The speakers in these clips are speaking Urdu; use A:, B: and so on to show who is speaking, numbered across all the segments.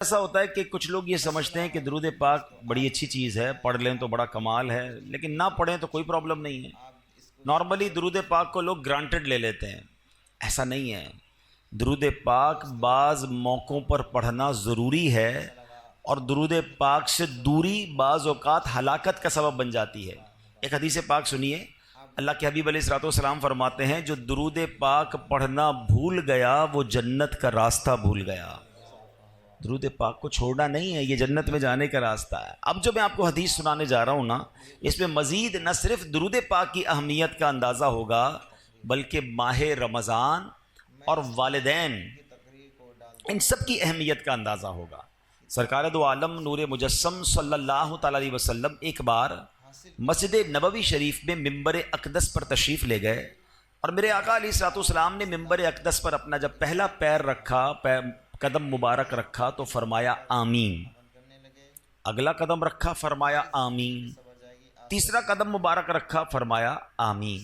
A: ایسا ہوتا ہے کہ کچھ لوگ یہ سمجھتے ہیں کہ درود پاک بڑی اچھی چیز ہے، پڑھ لیں تو بڑا کمال ہے، لیکن نہ پڑھیں تو کوئی پرابلم نہیں ہے۔ نارملی درود پاک کو لوگ گرانٹڈ لے لیتے ہیں، ایسا نہیں ہے۔ درود پاک بعض موقعوں پر پڑھنا ضروری ہے، اور درود پاک سے دوری بعض اوقات ہلاکت کا سبب بن جاتی ہے۔ ایک حدیث پاک سنیے، اللہ کے حبیب علیہ الصلوۃ والسلام فرماتے ہیں جو درود پاک پڑھنا بھول گیا وہ جنت کا راستہ بھول گیا۔ درود پاک کو چھوڑنا نہیں ہے، یہ جنت میں جانے کا راستہ ہے۔ اب جو میں آپ کو حدیث سنانے جا رہا ہوں نا، اس میں مزید نہ صرف درود پاک کی اہمیت کا اندازہ ہوگا، بلکہ ماہ رمضان اور والدین، ان سب کی اہمیت کا اندازہ ہوگا۔ سرکار دو عالم نور مجسم صلی اللہ تعالی علیہ وسلم ایک بار مسجد نبوی شریف میں ممبر اقدس پر تشریف لے گئے، اور میرے آقا علیہ الصلوۃ والسلام نے ممبر اقدس پر اپنا جب پہلا پیر رکھا، قدم مبارک رکھا تو فرمایا آمین۔ اگلا قدم رکھا، فرمایا آمین۔ تیسرا قدم مبارک رکھا، فرمایا آمین۔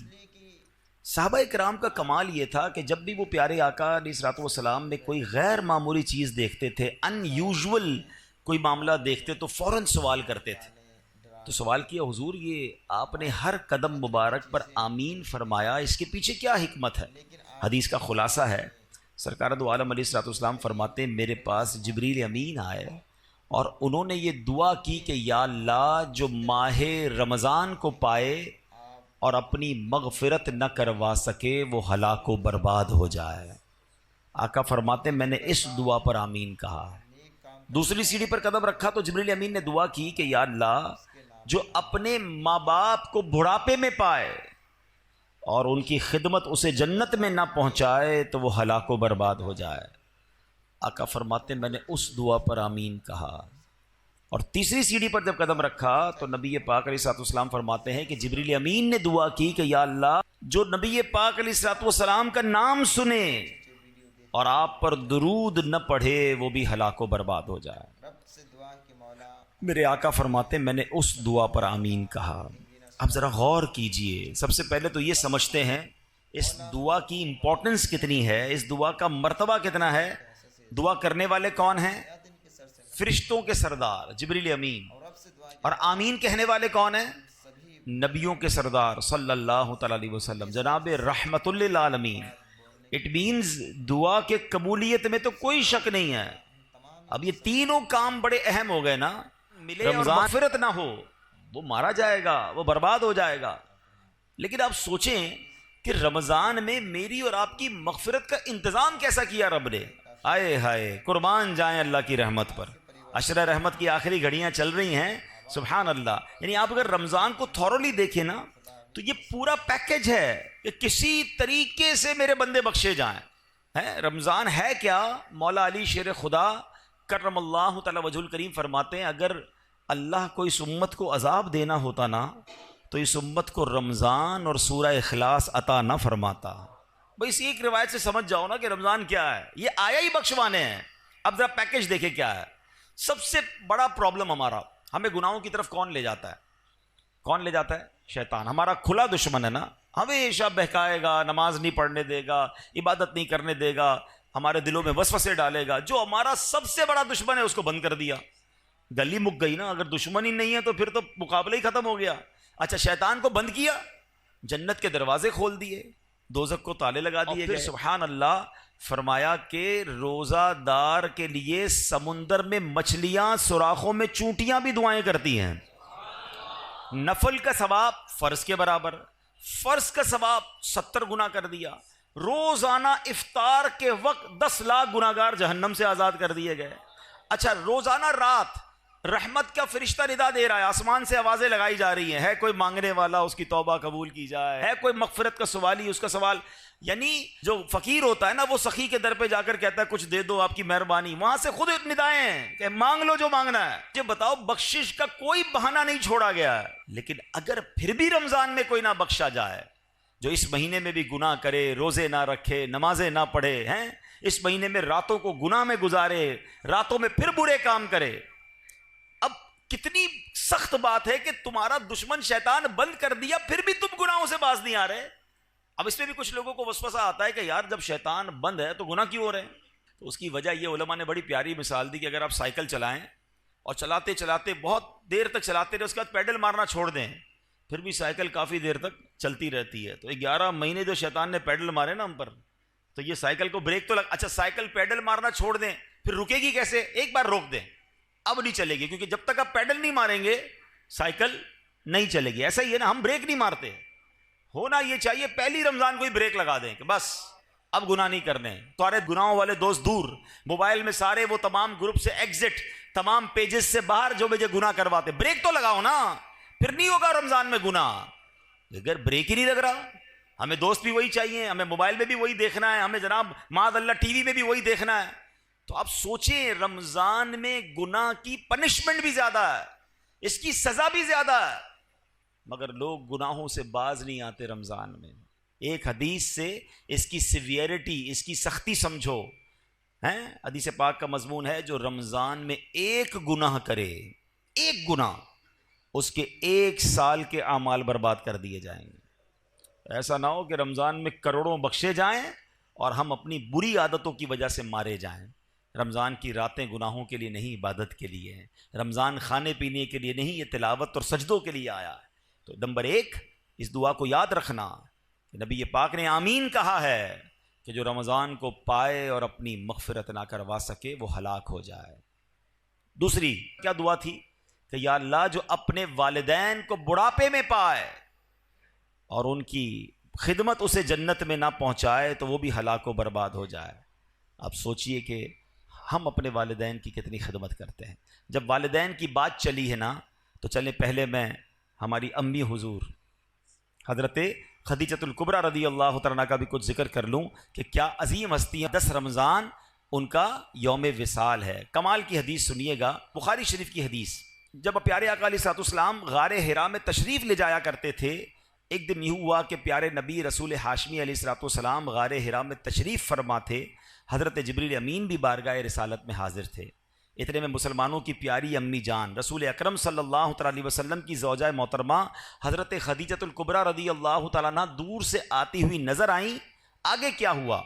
A: صحابہ کرام کا کمال یہ تھا کہ جب بھی وہ پیارے آقا علیہ الصلوۃ والسلام میں کوئی غیر معمولی چیز دیکھتے تھے، ان یوزول کوئی معاملہ دیکھتے تو فوراً سوال کرتے تھے۔ تو سوال کیا، حضور یہ آپ نے ہر قدم مبارک پر آمین فرمایا، اس کے پیچھے کیا حکمت ہے؟ حدیث کا خلاصہ ہے، سرکار دو عالم علیہ الصلوۃ والسلام فرماتے ہیں میرے پاس جبریل امین آئے اور انہوں نے یہ دعا کی کہ یا اللہ جو ماہ رمضان کو پائے اور اپنی مغفرت نہ کروا سکے وہ ہلاک و برباد ہو جائے۔ آقا فرماتے ہیں میں نے اس دعا پر آمین کہا۔ دوسری سیڑھی پر قدم رکھا تو جبریل امین نے دعا کی کہ یا اللہ جو اپنے ماں باپ کو بڑھاپے میں پائے اور ان کی خدمت اسے جنت میں نہ پہنچائے تو وہ ہلاک و برباد ہو جائے۔ آقا فرماتے ہیں میں نے اس دعا پر آمین کہا۔ اور تیسری سیڑھی پر جب قدم رکھا تو نبی پاک علیہ الصلوۃ والسلام فرماتے ہیں کہ جبریل امین نے دعا کی کہ یا اللہ جو نبی پاک علیہ الصلوۃ والسلام کا نام سنے اور آپ پر درود نہ پڑھے وہ بھی ہلاک و برباد ہو جائے۔ میرے آقا فرماتے ہیں میں نے اس دعا پر آمین کہا۔ اب ذرا غور کیجئے، سب سے پہلے تو یہ سمجھتے ہیں اس دعا کی امپورٹنس کتنی ہے، اس دعا کا مرتبہ کتنا ہے۔ دعا کرنے والے کون ہیں؟ فرشتوں کے سردار جبریل امین، اور آمین کہنے والے کون ہیں؟ نبیوں کے سردار صلی اللہ تعالی علیہ وسلم، جناب رحمت للعالمین۔ اٹ مینز دعا کے قبولیت میں تو کوئی شک نہیں ہے۔ اب یہ تینوں کام بڑے اہم ہو گئے نا، ملے اور مغفرت نہ ہو وہ مارا جائے گا، وہ برباد ہو جائے گا۔ لیکن آپ سوچیں کہ رمضان میں میری اور آپ کی مغفرت کا انتظام کیسا کیا رب نے۔ آئے ہائے، قربان جائیں اللہ کی رحمت پر۔ عشرہ رحمت کی آخری گھڑیاں چل رہی ہیں، سبحان اللہ۔ یعنی آپ اگر رمضان کو تھورولی دیکھیں نا تو یہ پورا پیکج ہے کہ کسی طریقے سے میرے بندے بخشے جائیں۔ رمضان ہے کیا؟ مولا علی شیر خدا کرم اللہ تعالی وجہ الکریم فرماتے ہیں اگر اللہ کو اس امت کو عذاب دینا ہوتا نا تو اس امت کو رمضان اور سورہ اخلاص عطا نہ فرماتا۔ بس ایک روایت سے سمجھ جاؤ نا کہ رمضان کیا ہے، یہ آیا ہی بخشوانے ہیں۔ اب ذرا پیکج دیکھیں کیا ہے۔ سب سے بڑا پرابلم ہمارا، ہمیں گناہوں کی طرف کون لے جاتا ہے؟ کون لے جاتا ہے؟ شیطان، ہمارا کھلا دشمن ہے نا، ہمیشہ بہکائے گا، نماز نہیں پڑھنے دے گا، عبادت نہیں کرنے دے گا، ہمارے دلوں میں وسوسے ڈالے گا۔ جو ہمارا سب سے بڑا دشمن ہے اس کو بند کر دیا، گلی مک گئی نا۔ اگر دشمن ہی نہیں ہے تو پھر تو مقابلہ ہی ختم ہو گیا۔ اچھا شیطان کو بند کیا، جنت کے دروازے کھول دیے، دوزخ کو تالے لگا دیے گئے۔ سبحان اللہ، فرمایا کہ روزہ دار کے لیے سمندر میں مچھلیاں سوراخوں میں چونٹیاں بھی دعائیں کرتی ہیں۔ نفل کا ثواب فرض کے برابر، فرض کا ثواب 70 گنا کر دیا۔ روزانہ افطار کے وقت 10 لاکھ گناہگار جہنم سے آزاد کر دیے گئے۔ اچھا روزانہ رات رحمت کا فرشتہ ندا دے رہا ہے، آسمان سے آوازیں لگائی جا رہی ہیں، ہے کوئی مانگنے والا اس کی توبہ قبول کی جائے، ہے کوئی مغفرت کا سوالی اس کا سوال۔ یعنی جو فقیر ہوتا ہے نا وہ سخی کے در پہ جا کر کہتا ہے کچھ دے دو آپ کی مہربانی، وہاں سے خود ندائیں ہیں کہ مانگ لو جو مانگنا ہے۔ یہ بتاؤ بخشش کا کوئی بہانہ نہیں چھوڑا گیا ہے۔ لیکن اگر پھر بھی رمضان میں کوئی نہ بخشا جائے، جو اس مہینے میں بھی گناہ کرے، روزے نہ رکھے، نمازیں نہ پڑھے، ہیں اس مہینے میں راتوں کو گناہ میں گزارے، راتوں میں پھر برے کام کرے، اب کتنی سخت بات ہے کہ تمہارا دشمن شیطان بند کر دیا پھر بھی تم گناہوں سے باز نہیں آ رہے۔ اب اس میں بھی کچھ لوگوں کو وسوسہ آتا ہے کہ یار جب شیطان بند ہے تو گناہ کیوں ہو رہے ہیں؟ تو اس کی وجہ یہ علماء نے بڑی پیاری مثال دی کہ اگر آپ سائیکل چلائیں اور چلاتے چلاتے بہت دیر تک چلاتے رہے، اس کے بعد پیڈل مارنا چھوڑ دیں، پھر بھی سائیکل کافی دیر تک چلتی رہتی ہے. تو 11 مہینے جو شیطان نے پیڈل مارے نا ہم پر، تو یہ سائیکل کو بریک تو اچھا سائیکل پیڈل مارنا چھوڑ دیں، پھر رکے گی کیسے؟ ایک بار روک دیں، اب نہیں چلے گی، کیونکہ جب تک آپ پیڈل نہیں ماریں گے سائیکل نہیں چلے گی. ایسا ہی ہے نا، ہم بریک نہیں مارتے. ہونا یہ چاہیے پہلی رمضان کو ہی بریک لگا دیں کہ بس اب گناہ نہیں کرنے. سارے گناہوں والے دوست دور، موبائل میں سارے وہ تمام گروپ سے ایگزٹ، تمام پیجز سے باہر جو مجھے گناہ کرواتے. بریک تو لگاؤ نا، پھر نہیں ہوگا رمضان میں گناہ. اگر بریک ہی نہیں لگ رہا، ہمیں دوست بھی وہی چاہیے، ہمیں موبائل میں بھی وہی دیکھنا ہے، ہمیں جناب معاذ اللہ ٹی وی میں بھی وہی دیکھنا ہے. تو آپ سوچیں رمضان میں گناہ کی پنشمنٹ بھی زیادہ ہے، اس کی سزا بھی زیادہ ہے، مگر لوگ گناہوں سے باز نہیں آتے رمضان میں. ایک حدیث سے اس کی سیویرٹی، اس کی سختی سمجھو. حدیث پاک کا مضمون ہے جو رمضان میں ایک گناہ کرے، ایک گناہ، اس کے 1 سال کے اعمال برباد کر دیے جائیں گے. ایسا نہ ہو کہ رمضان میں کروڑوں بخشے جائیں اور ہم اپنی بری عادتوں کی وجہ سے مارے جائیں. رمضان کی راتیں گناہوں کے لیے نہیں، عبادت کے لیے ہیں. رمضان کھانے پینے کے لیے نہیں، یہ تلاوت اور سجدوں کے لیے آیا ہے. تو نمبر 1 اس دعا کو یاد رکھنا کہ نبی پاک نے آمین کہا ہے کہ جو رمضان کو پائے اور اپنی مغفرت نہ کروا سکے وہ ہلاک ہو جائے. دوسری کیا دعا تھی کہ یا اللہ جو اپنے والدین کو بڑھاپے میں پائے اور ان کی خدمت اسے جنت میں نہ پہنچائے تو وہ بھی ہلاک و برباد ہو جائے. اب سوچئے کہ ہم اپنے والدین کی کتنی خدمت کرتے ہیں. جب والدین کی بات چلی ہے نا تو چلیں پہلے میں ہماری امی حضور حضرت خدیجۃ الکبریٰ رضی اللہ تعالیٰ کا بھی کچھ ذکر کر لوں کہ کیا عظیم ہستیاں. 10 رمضان ان کا یوم وصال ہے. کمال کی حدیث سنیے گا، بخاری شریف کی حدیث. جب پیارے آقا علیہ الصلوۃ والسلام غار حرا میں تشریف لے جایا کرتے تھے، ایک دن یہ ہوا کہ پیارے نبی رسول ہاشمی علیہ الصلوۃ والسلام غار حرا میں تشریف فرما تھے. حضرت جبریل امین بھی بارگاہ رسالت میں حاضر تھے. اتنے میں مسلمانوں کی پیاری امی جان رسول اکرم صلی اللہ تعالیٰ علیہ وسلم کی زوجہ محترمہ حضرت خدیجۃ الکبریٰ رضی اللہ تعالیٰ عنہ دور سے آتی ہوئی نظر آئیں. آگے کیا ہوا؟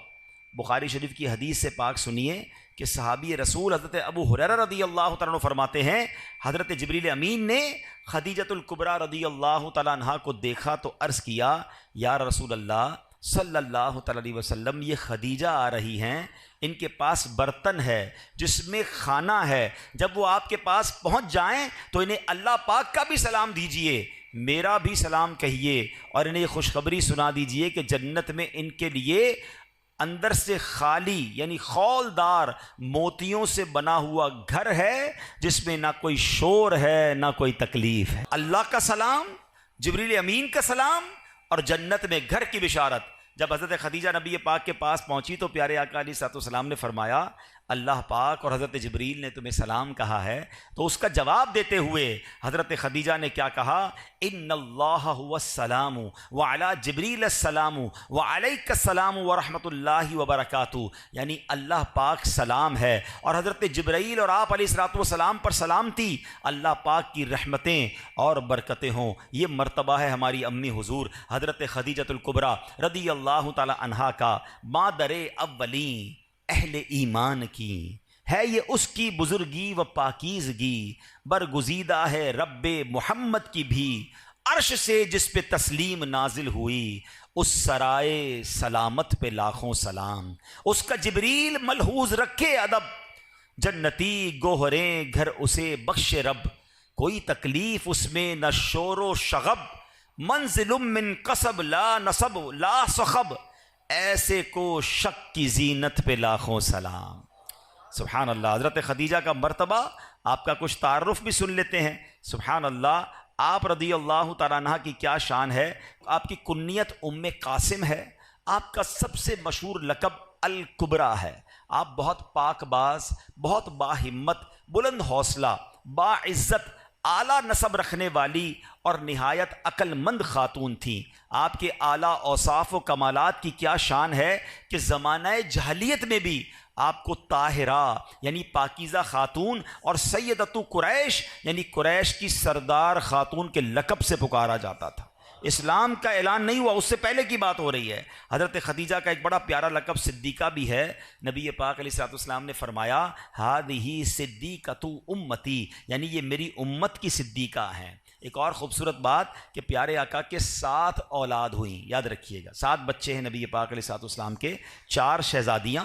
A: بخاری شریف کی حدیث سے پاک سنیے کہ صحابی رسول حضرت ابو ہریرہ رضی اللہ تعالیٰ عنہ فرماتے ہیں حضرت جبریل امین نے خدیجۃ الکبریٰ رضی اللہ تعالیٰ عنہ کو دیکھا تو عرض کیا یا رسول اللہ صلی اللہ تعالیٰ علیہ وسلم، یہ خدیجہ آ رہی ہیں، ان کے پاس برتن ہے جس میں کھانا ہے، جب وہ آپ کے پاس پہنچ جائیں تو انہیں اللہ پاک کا بھی سلام دیجئے، میرا بھی سلام کہیے، اور انہیں یہ خوشخبری سنا دیجئے کہ جنت میں ان کے لیے اندر سے خالی یعنی خولدار موتیوں سے بنا ہوا گھر ہے جس میں نہ کوئی شور ہے نہ کوئی تکلیف ہے. اللہ کا سلام، جبریل امین کا سلام اور جنت میں گھر کی بشارت. جب حضرت خدیجہ نبی پاک کے پاس پہنچی تو پیارے آقا علیہ الصلوۃ والسلام نے فرمایا اللہ پاک اور حضرت جبریل نے تمہیں سلام کہا ہے. تو اس کا جواب دیتے ہوئے حضرت خدیجہ نے کیا کہا؟ ان اللہ هو السلام وعلی جبریل السلام وعلیک السلام ورحمۃ اللہ وبرکاتہ. یعنی اللہ پاک سلام ہے اور حضرت جبرائیل اور آپ علیہ الصلوۃ والسلام پر سلامتی، اللہ پاک کی رحمتیں اور برکتیں ہوں. یہ مرتبہ ہے ہماری امی حضور حضرت خدیجۃ الکبریٰ رضی اللہ تعالی عنہا کا. مادر اولین اہل ایمان کی ہے یہ اس کی بزرگی و پاکیزگی، برگزیدہ ہے رب محمد کی بھی، عرش سے جس پہ تسلیم نازل ہوئی، اس سرائے سلامت پہ لاکھوں سلام. اس کا جبریل ملحوظ رکھے ادب، جنتی گوہریں گھر اسے بخش رب، کوئی تکلیف اس میں نہ شور و شغب، منزل من قصب لا نصب لا صخب، ایسے کو شک کی زینت پہ لاکھوں سلام. سبحان اللہ. حضرت خدیجہ کا مرتبہ، آپ کا کچھ تعارف بھی سن لیتے ہیں. سبحان اللہ. آپ رضی اللہ تعالیٰ عنہ کی کیا شان ہے. آپ کی کنیت ام قاسم ہے. آپ کا سب سے مشہور لقب الکبریٰ ہے. آپ بہت پاک باز، بہت باہمت، بلند حوصلہ، باعزت، اعلیٰ نسب رکھنے والی اور نہایت عقل مند خاتون تھیں. آپ کے اعلیٰ اوصاف و کمالات کی کیا شان ہے کہ زمانہ جاہلیت میں بھی آپ کو طاہرہ یعنی پاکیزہ خاتون اور سیدۃ قریش یعنی قریش کی سردار خاتون کے لقب سے پکارا جاتا تھا. اسلام کا اعلان نہیں ہوا، اس سے پہلے کی بات ہو رہی ہے۔ حضرت خدیجہ کا ایک بڑا پیارا لقب صدیقہ بھی ہے۔ نبی پاک علیہ الصلوۃ والسلام نے فرمایا ہذہ صدیقۃ امتی، یعنی یہ میری امت کی صدیقہ ہیں۔ ایک اور خوبصورت بات کہ پیارے آقا کے 7 اولاد ہوئیں، یاد رکھیے گا 7 بچے ہیں نبی پاک علیہ الصلوۃ والسلام کے، 4 شہزادیاں،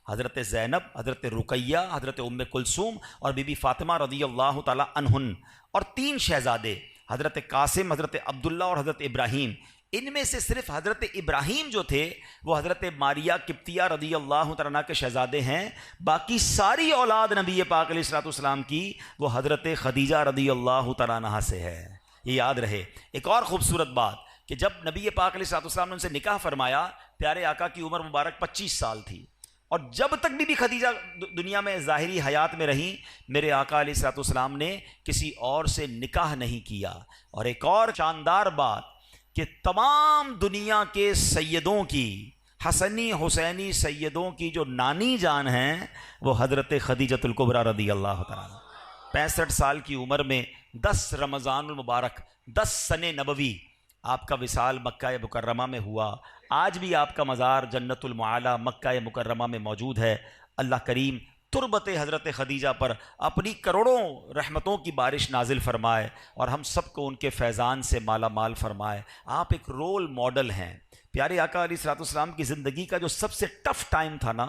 A: حضرت زینب، حضرت رقیہ، حضرت ام کلثوم اور بی بی فاطمہ رضی اللہ تعالی عنہن، اور 3 شہزادے حضرت قاسم، حضرت عبداللہ اور حضرت ابراہیم۔ ان میں سے صرف حضرت ابراہیم جو تھے وہ حضرت ماریہ قبطیہ رضی اللہ تعالیٰ عنہ کے شہزادے ہیں، باقی ساری اولاد نبی پاک علیہ الصلوۃ والسلام کی وہ حضرت خدیجہ رضی اللہ تعالیٰ عنہ سے ہے، یہ یاد رہے۔ ایک اور خوبصورت بات کہ جب نبی پاک علیہ الصلوۃ والسلام نے ان سے نکاح فرمایا، پیارے آقا کی عمر مبارک 25 سال تھی، اور جب تک بی بی خدیجہ دنیا میں ظاہری حیات میں رہیں، میرے آقا علیہ الصلوۃ والسلام نے کسی اور سے نکاح نہیں کیا۔ اور ایک اور شاندار بات کہ تمام دنیا کے سیدوں کی، حسنی حسینی سیدوں کی جو نانی جان ہیں وہ حضرت خدیجۃ الکبریٰ رضی اللہ تعالیٰ عنہ، 65 سال کی عمر میں 10 رمضان المبارک 10 سنِ نبوی آپ کا وصال مکہ مکرمہ میں ہوا۔ آج بھی آپ کا مزار جنت المعالی مکہ مکرمہ میں موجود ہے۔ اللہ کریم تربت حضرت خدیجہ پر اپنی کروڑوں رحمتوں کی بارش نازل فرمائے اور ہم سب کو ان کے فیضان سے مالا مال فرمائے۔ آپ ایک رول ماڈل ہیں۔ پیارے آقا علیہ الصلوۃ والسلام کی زندگی کا جو سب سے ٹف ٹائم تھا نا،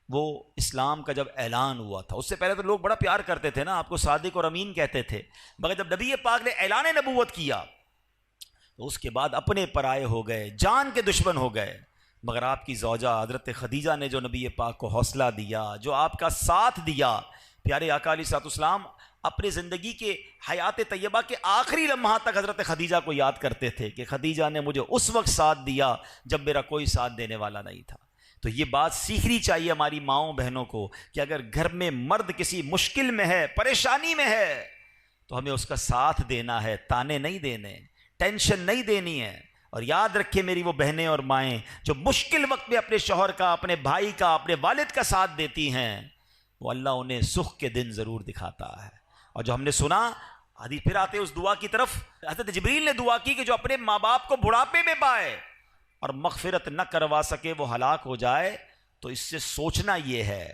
A: وہ اسلام کا جب اعلان ہوا تھا۔ اس سے پہلے تو لوگ بڑا پیار کرتے تھے نا، آپ کو صادق اور امین کہتے تھے، مگر جب نبی پاک نے اعلان نبوت کیا تو اس کے بعد اپنے پرائے ہو گئے، جان کے دشمن ہو گئے۔ مگر آپ کی زوجہ حضرت خدیجہ نے جو نبی پاک کو حوصلہ دیا، جو آپ کا ساتھ دیا، پیارے آقا علیہ الصلوۃ والسلام اپنے زندگی کے حیات طیبہ کے آخری لمحات تک حضرت خدیجہ کو یاد کرتے تھے کہ خدیجہ نے مجھے اس وقت ساتھ دیا جب میرا کوئی ساتھ دینے والا نہیں تھا۔ تو یہ بات سیکھنی چاہیے ہماری ماؤں بہنوں کو کہ اگر گھر میں مرد کسی مشکل میں ہے، پریشانی میں ہے، تو ہمیں اس کا ساتھ دینا ہے، تانے نہیں دینے، ٹینشن نہیں دینی ہے۔ اور یاد رکھیں میری وہ بہنیں اور مائیں جو مشکل وقت میں اپنے شوہر کا، اپنے بھائی کا، اپنے والد کا ساتھ دیتی ہیں، وہ اللہ انہیں سکھ کے دن ضرور دکھاتا ہے۔ اور جو ہم نے سنا حدیث، پھر آتے اس دعا کی طرف، حضرت جبریل نے دعا کی کہ جو اپنے ماں باپ کو بڑھاپے میں پائے اور مغفرت نہ کروا سکے وہ ہلاک ہو جائے، تو اس سے سوچنا یہ ہے،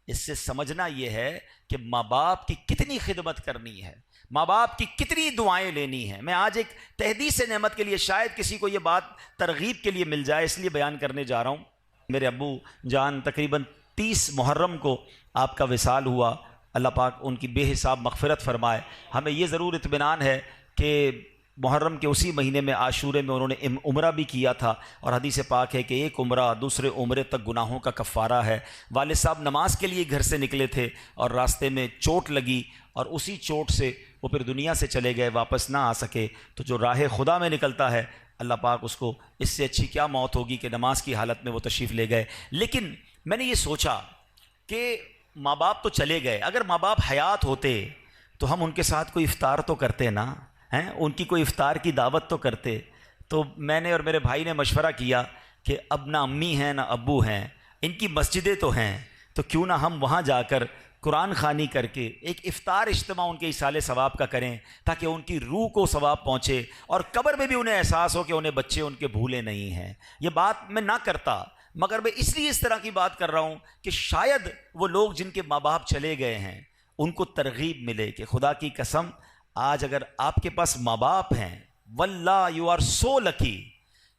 A: اس سے سمجھنا یہ ہے کہ ماں باپ کی کتنی خدمت کرنی ہے، ماں باپ کی کتنی دعائیں لینی ہیں۔ میں آج ایک تحدیث نعمت کے لیے، شاید کسی کو یہ بات ترغیب کے لیے مل جائے، اس لیے بیان کرنے جا رہا ہوں۔ میرے ابو جان تقریباً 30 محرم کو آپ کا وصال ہوا، اللہ پاک ان کی بے حساب مغفرت فرمائے۔ ہمیں یہ ضرور اطمینان ہے کہ محرم کے اسی مہینے میں عاشورے میں انہوں نے عمرہ بھی کیا تھا، اور حدیث پاک ہے کہ ایک عمرہ دوسرے عمرے تک گناہوں کا کفارہ ہے۔ والد صاحب نماز کے لیے گھر سے نکلے تھے اور راستے میں چوٹ لگی، اور اسی چوٹ سے وہ پھر دنیا سے چلے گئے، واپس نہ آ سکے۔ تو جو راہ خدا میں نکلتا ہے، اللہ پاک اس کو، اس سے اچھی کیا موت ہوگی کہ نماز کی حالت میں وہ تشریف لے گئے۔ لیکن میں نے یہ سوچا کہ ماں باپ تو چلے گئے، اگر ماں باپ حیات ہوتے تو ہم ان کے ساتھ کوئی افطار تو کرتے نا، ان کی کوئی افطار کی دعوت تو کرتے۔ تو میں نے اور میرے بھائی نے مشورہ کیا کہ اب نہ امی ہیں نہ ابو ہیں، ان کی مسجدیں تو ہیں، تو کیوں نہ ہم وہاں جا کر قرآن خوانی کر کے ایک افطار اجتماع ان کے ایصال ثواب کا کریں، تاکہ ان کی روح کو ثواب پہنچے اور قبر میں بھی انہیں احساس ہو کہ انہیں بچے ان کے بھولے نہیں ہیں۔ یہ بات میں نہ کرتا، مگر میں اس لیے اس طرح کی بات کر رہا ہوں کہ شاید وہ لوگ جن کے ماں باپ چلے گئے ہیں ان کو ترغیب ملے کہ خدا کی قسم آج اگر آپ کے پاس ماں باپ ہیں، واللہ یو آر سو لکی،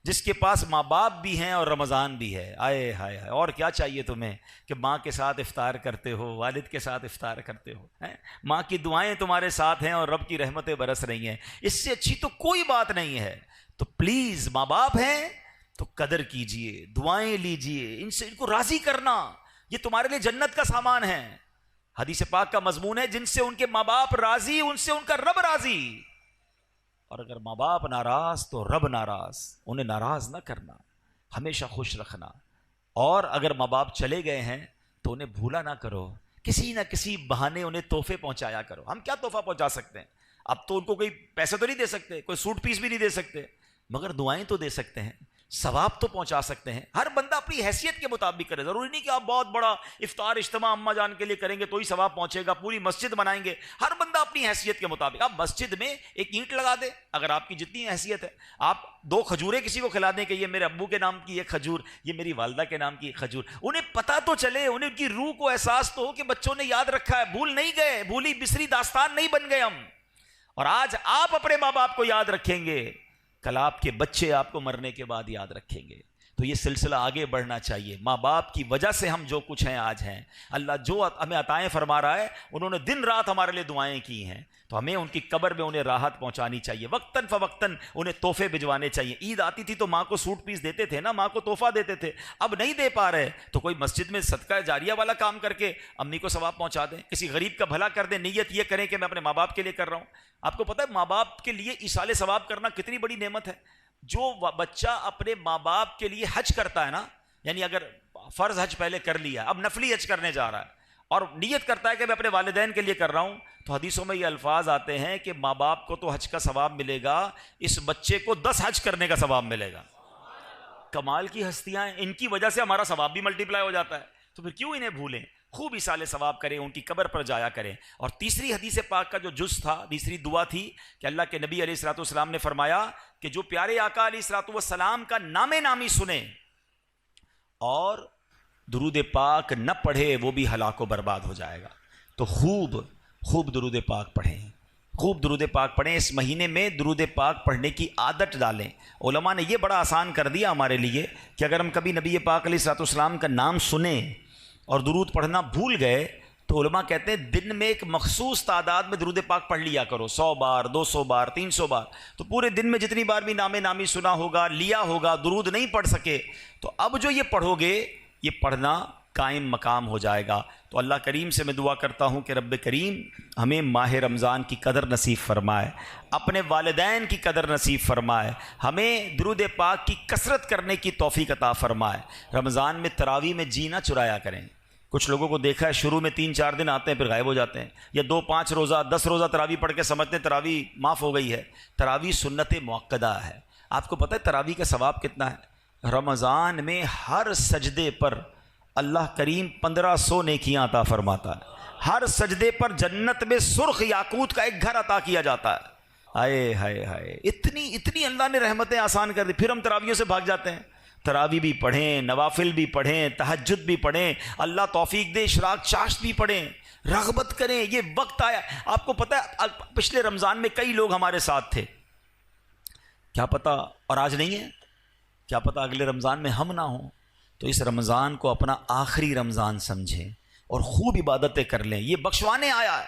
A: جس کے پاس ماں باپ بھی ہیں اور رمضان بھی ہے، آئے ہائے ہائے، اور کیا چاہیے تمہیں کہ ماں کے ساتھ افطار کرتے ہو، والد کے ساتھ افطار کرتے ہو، ماں کی دعائیں تمہارے ساتھ ہیں اور رب کی رحمتیں برس رہی ہیں، اس سے اچھی تو کوئی بات نہیں ہے۔ تو پلیز ماں باپ ہیں تو قدر کیجئے، دعائیں لیجئے، ان سے ان کو راضی کرنا، یہ تمہارے لیے جنت کا سامان ہے۔ حدیث پاک کا مضمون ہے، جن سے ان کے ماں باپ راضی ان سے ان کا رب راضی، اور اگر ماں باپ ناراض تو رب ناراض، انہیں ناراض نہ کرنا، ہمیشہ خوش رکھنا۔ اور اگر ماں باپ چلے گئے ہیں تو انہیں بھولا نہ کرو، کسی نہ کسی بہانے انہیں تحفے پہنچایا کرو۔ ہم کیا تحفہ پہنچا سکتے ہیں؟ اب تو ان کو کوئی پیسے تو نہیں دے سکتے، کوئی سوٹ پیس بھی نہیں دے سکتے، مگر دعائیں تو دے سکتے ہیں۔ ثواب تو پہنچا سکتے ہیں. ہر بندہ اپنی حیثیت کے مطابق کرے. ضروری نہیں کہ آپ بہت بڑا افطار اجتماع اماں جان کے لیے کریں گے تو ہی ثواب پہنچے گا, پوری مسجد بنائیں گے. ہر بندہ اپنی حیثیت کے مطابق. آپ مسجد میں ایک اینٹ لگا دیں اگر آپ کی جتنی حیثیت ہے. آپ 2 کھجوریں کسی کو کھلا دیں کہ یہ میرے ابو کے نام کی ایک کھجور, یہ میری والدہ کے نام کی ایک کھجور. انہیں پتہ تو چلے, انہیں ان کی روح کو احساس تو ہو کہ بچوں نے یاد رکھا ہے, بھول نہیں گئے, بھولی بسری داستان نہیں بن گئے ہم. اور آج آپ اپنے ماں باپ کو یاد رکھیں گے, کل آپ کے بچے آپ کو مرنے کے بعد یاد رکھیں گے. تو یہ سلسلہ آگے بڑھنا چاہیے. ماں باپ کی وجہ سے ہم جو کچھ ہیں آج ہیں. اللہ جو ہمیں عطائیں فرما رہا ہے, انہوں نے دن رات ہمارے لیے دعائیں کی ہیں, تو ہمیں ان کی قبر میں انہیں راحت پہنچانی چاہیے. وقتاً فوقتاً انہیں تحفے بھجوانے چاہیے. عید آتی تھی تو ماں کو سوٹ پیس دیتے تھے نا, ماں کو تحفہ دیتے تھے. اب نہیں دے پا رہے تو کوئی مسجد میں صدقہ جاریہ والا کام کر کے امی کو ثواب پہنچا دیں, کسی غریب کا بھلا کر دیں. نیت یہ کریں کہ میں اپنے ماں باپ کے لیے کر رہا ہوں. آپ کو پتہ ہے ماں باپ کے لیے ایصال ثواب کرنا کتنی بڑی نعمت ہے. جو بچہ اپنے ماں باپ کے لیے حج کرتا ہے نا, یعنی اگر فرض حج پہلے کر لیا, اب نفلی حج کرنے جا رہا ہے اور نیت کرتا ہے کہ میں اپنے والدین کے لیے کر رہا ہوں, تو حدیثوں میں یہ الفاظ آتے ہیں کہ ماں باپ کو تو حج کا ثواب ملے گا, اس بچے کو 10 حج کرنے کا ثواب ملے گا. کمال کی ہستیاں ہیں, ان کی وجہ سے ہمارا ثواب بھی ملٹیپلائی ہو جاتا ہے. تو پھر کیوں انہیں بھولیں, خوب ایصال ثواب کریں, ان کی قبر پر جایا کریں. اور تیسری حدیث پاک کا جو جز تھا, تیسری دعا تھی کہ اللہ کے نبی علیہ الصلوۃ والسلام نے فرمایا کہ جو پیارے آقا علیہ الصلوۃ والسلام کا نام نامی سنے اور درود پاک نہ پڑھے وہ بھی ہلاک و برباد ہو جائے گا. تو خوب درود پاک پڑھیں, خوب درود پاک پڑھیں. اس مہینے میں درود پاک پڑھنے کی عادت ڈالیں. علماء نے یہ بڑا آسان کر دیا ہمارے لیے کہ اگر ہم کبھی نبی پاک علیہ الصلوۃ والسلام کا نام سنیں اور درود پڑھنا بھول گئے تو علماء کہتے ہیں دن میں ایک مخصوص تعداد میں درود پاک پڑھ لیا کرو, 100 بار, 200 بار, 300 بار. تو پورے دن میں جتنی بار بھی نام نامی سنا ہوگا, لیا ہوگا, درود نہیں پڑھ سکے, تو اب جو یہ پڑھو گے یہ پڑھنا قائم مقام ہو جائے گا. تو اللہ کریم سے میں دعا کرتا ہوں کہ رب کریم ہمیں ماہ رمضان کی قدر نصیب فرمائے, اپنے والدین کی قدر نصیب فرمائے, ہمیں درود پاک کی کثرت کرنے کی توفیق عطا فرمائے. رمضان میں تراویح میں جی نہ چرایا کریں. کچھ لوگوں کو دیکھا ہے شروع میں 3-4 دن آتے ہیں پھر غائب ہو جاتے ہیں, یا 2-5 روزہ 10 روزہ تراویح پڑھ کے سمجھتے ہیں تراویح معاف ہو گئی ہے. تراویح سنت موقدہ ہے. آپ کو پتہ ہے تراویح کا ثواب کتنا ہے؟ رمضان میں ہر سجدے پر اللہ کریم 1500 نیکیاں عطا فرماتا ہے. ہر سجدے پر جنت میں سرخ یاقوت کا ایک گھر عطا کیا جاتا ہے. ہائے ہائے ہائے, اتنی اللہ نے رحمتیں آسان کر دی. پھر ہم تراویحوں سے بھاگ جاتے ہیں. تراویح بھی پڑھیں, نوافل بھی پڑھیں, تہجد بھی پڑھیں, اللہ توفیق دے اشراق چاشت بھی پڑھیں, رغبت کریں. یہ وقت آیا. آپ کو پتہ ہے پچھلے رمضان میں کئی لوگ ہمارے ساتھ تھے, کیا پتہ اور آج نہیں ہے, کیا پتہ اگلے رمضان میں ہم نہ ہوں. تو اس رمضان کو اپنا آخری رمضان سمجھیں اور خوب عبادتیں کر لیں. یہ بخشوانے آیا ہے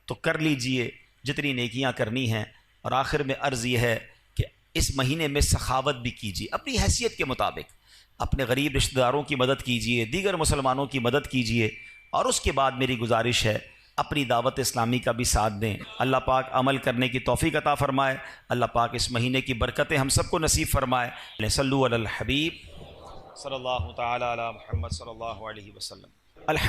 A: تو کر لیجئے جتنی نیکیاں کرنی ہیں. اور آخر میں عرض یہ ہے کہ اس مہینے میں سخاوت بھی کیجیے اپنی حیثیت کے مطابق. اپنے غریب رشتہ داروں کی مدد کیجیے, دیگر مسلمانوں کی مدد کیجیے. اور اس کے بعد میری گزارش ہے اپنی دعوت اسلامی کا بھی ساتھ دیں. اللہ پاک عمل کرنے کی توفیق عطا فرمائے. اللہ پاک اس مہینے کی برکتیں ہم سب کو نصیب فرمائے. صلو علی الحبیب صلی اللہ تعالی علی محمد صلی اللہ علیہ وسلم.